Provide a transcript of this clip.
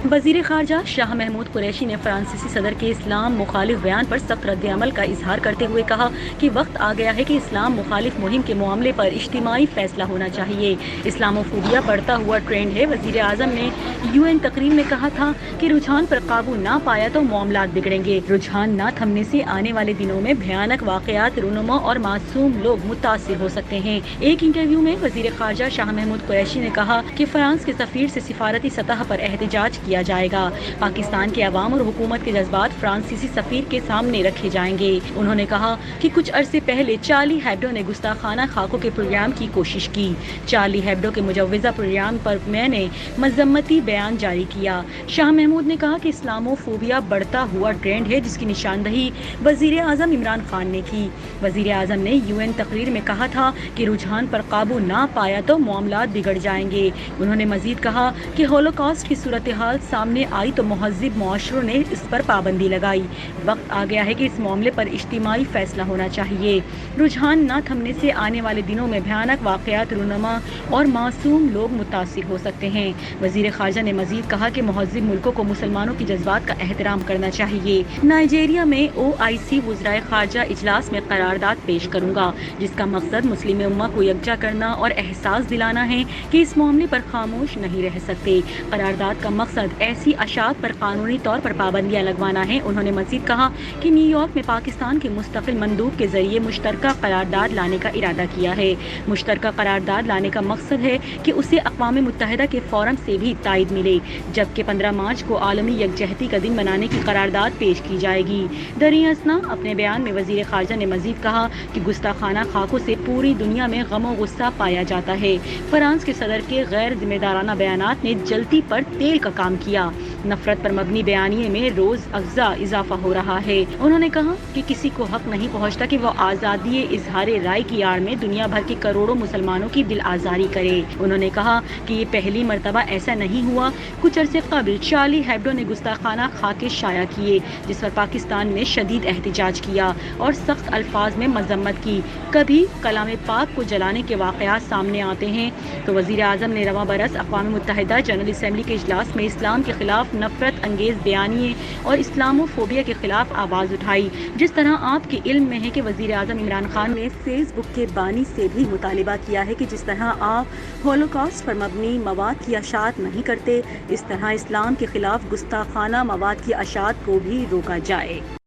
वजीर खारजा शाह महमूद कुरैशी ने फ्रांसीसी सदर के इस्लाम मुखालिफ बयान पर सख्त रद्द-ए-अमल का इजहार करते हुए कहा कि वक्त आ गया है कि इस्लाम मुखालिफ मुहिम के मामले पर इज्तिमाई फैसला होना चाहिए। इस्लामोफोबिया बढ़ता हुआ ट्रेंड है। वजीर आजम ने UN तकरीर में कहा था कि रुझान पर काबू ना पाया तो मामलात बिगड़ेंगे। रुझान न थमने से आने वाले दिनों में भयानक वाकयात रुनुमा और मासूम लोग मुतासिर हो सकते हैं। एक इंटरव्यू में वजीर खारजा शाह महमूद कुरैशी ने कहा कि फ्रांस के सफीर से सिफारती सतह पर एहतजाज किया जाएगा। पाकिस्तान के अवाम और हुकूमत के जज्बात फ्रांसीसी सफीर के सामने रखे जाएंगे। उन्होंने कहा कि कुछ अरसे पहले चार्ली हेब्डो ने गुस्ताखाना खाकों के प्रोग्राम की कोशिश की। चार्ली हेब्डो के मुजव्वजा प्रोग्राम पर मैंने मजम्मती बयान जारी किया। शाह महमूद ने कहा कि इस्लामोफोबिया बढ़ता हुआ ट्रेंड है जिसकी निशानदही वजीर आजम इमरान खान ने की। वजीर आजम ने UN तकरीर में कहा था कि रुझान पर काबू ना पाया तो मामलात बिगड़ जाएंगे। उन्होंने मजीद कहा कि होलोकॉस्ट की सूरत हाल सामने आई तो मुहज़्ज़िब मुआशरों ने इस पर पाबंदी लगाई। वक्त आ गया है कि इस मामले पर इज्तिमाई फैसला होना चाहिए। रुझान न थमने से आने वाले दिनों में भयानक वाकयात रुनुमा और मासूम लोग मुतासिर हो सकते हैं। वजीर खारजा ने मजीद कहा कि मुहज़्ज़िब मुल्कों को मुसलमानों की जज्बात का एहतराम करना चाहिए। नाइजीरिया में OIC वज़राए खारजा इजलास में करारदाद पेश करूंगा जिसका मकसद मुस्लिम उम्मा को यकजा करना और एहसास दिलाना है कि इस मामले पर खामोश नहीं रह सकते। करारदाद का मकसद ऐसी अशात पर कानूनी तौर पर पाबंदियां लगवाना है। उन्होंने मजीद कहा कि न्यूयॉर्क में पाकिस्तान के मुस्तकिल मंदूब के जरिए मुश्तरका करारदाद लाने का इरादा किया है। मुश्तरका करारदाद लाने का मकसद है कि उसे अक़वाम मुत्तहिदा के फोरम से भी तायद मिले, जबकि 15 मार्च को आलमी यकजहती का दिन मनाने की करारदाद पेश की जाएगी। दरियासना अपने बयान में वजीर खारजा ने मजीद कहा कि गुस्ताखाना खाकों से पूरी दुनिया में गम और गुस्सा पाया जाता है। फ्रांस के सदर के गैर जिम्मेदाराना बयानात ने जलती पर तेल का काम किया। नफरत पर मबनी बयानिए में रोज अफ़ज़ा इजाफा हो रहा है। उन्होंने कहा कि किसी को हक नहीं पहुंचता कि वो आज़ादी इजहार राय की आड़ में दुनिया भर के करोड़ों मुसलमानों की दिल आज़ारी करे। उन्होंने कहा कि ये पहली मरतबा ऐसा नहीं हुआ। कुछ अरसे कबल चार्ली हेब्डो ने गुस्ताखाना खाके शाया किए जिस पर पाकिस्तान ने शदीद एहतजाज किया और सख्त अल्फाज में मजम्मत की। कभी कलाम पाक को जलाने के वाक़यात सामने आते हैं तो वज़ीर आज़म ने रवा बरस अक़वाम मुत्तहिदा जनरल असम्बली के इजलास में इस्लाम के खिलाफ नफरत अंगेज बयानिए और इस्लामोफोबिया के खिलाफ आवाज़ उठाई। जिस तरह आपके इल्म में है कि वज़ीर आज़म इमरान खान ने फेसबुक के बानी से भी मुतालिबा किया है कि जिस तरह आप होलोकॉस्ट पर मबनी मवाद की अशात नहीं करते, इस तरह इस्लाम के खिलाफ गुस्ताखाना मवाद की अशात को भी रोका जाए।